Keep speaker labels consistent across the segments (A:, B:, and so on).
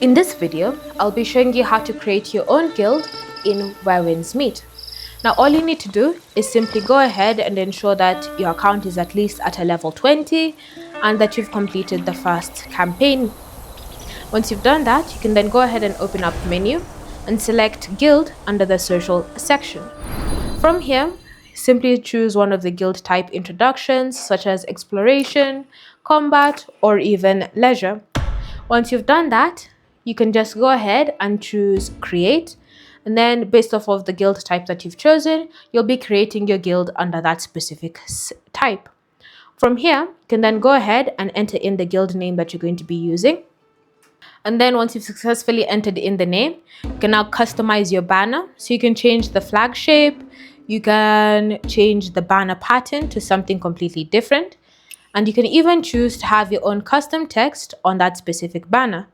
A: In this video, I'll be showing you how to create your own guild in Where Winds Meet. Now all you need to do is simply go ahead and ensure that your account is at least at a level 20 and that you've completed the first campaign. Once you've done that, you can then go ahead and open up menu and select guild under the social section. From here, simply choose one of the guild type introductions such as exploration, combat, or even leisure. Once you've done that, you can just go ahead and choose create, and then based off of the guild type that you've chosen, you'll be creating your guild under that specific type. From here, you can then go ahead and enter in the guild name that you're going to be using. And then once you've successfully entered in the name, you can now customize your banner. So you can change the flag shape, you can change the banner pattern to something completely different, and you can even choose to have your own custom text on that specific banner.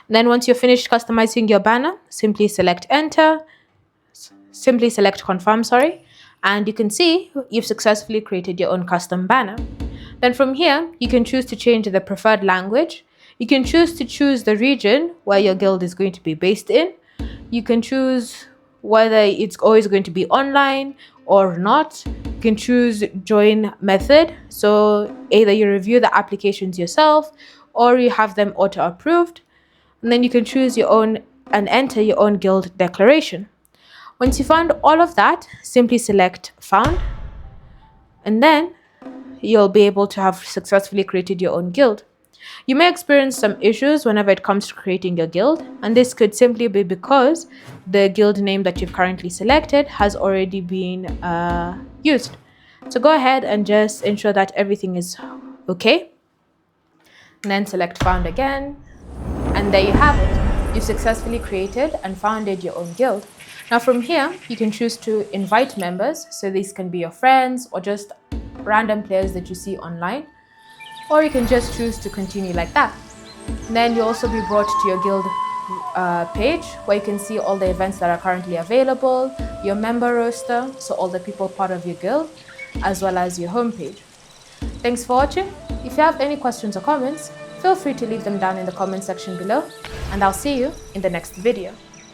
A: Then once you're finished customizing your banner, simply select confirm, and you can see you've successfully created your own custom banner. Then from here, you can choose to change the preferred language. You can choose to choose the region where your guild is going to be based in. You can choose whether it's always going to be online or not. You can choose join method. So either you review the applications yourself or you have them auto approved. And then you can choose your own and enter your own guild declaration. Once you found all of that, simply select found, and then you'll be able to have successfully created your own guild. You may experience some issues whenever it comes to creating your guild, and this could simply be because the guild name that you've currently selected has already been used. So go ahead and just ensure that everything is okay, and then select found again. And there you have it. You've successfully created and founded your own guild. Now from here, you can choose to invite members. So these can be your friends or just random players that you see online. Or you can just choose to continue like that. And then you'll also be brought to your guild page where you can see all the events that are currently available, your member roster, so all the people part of your guild, as well as your homepage. Thanks for watching. If you have any questions or comments, feel free to leave them down in the comment section below, and I'll see you in the next video.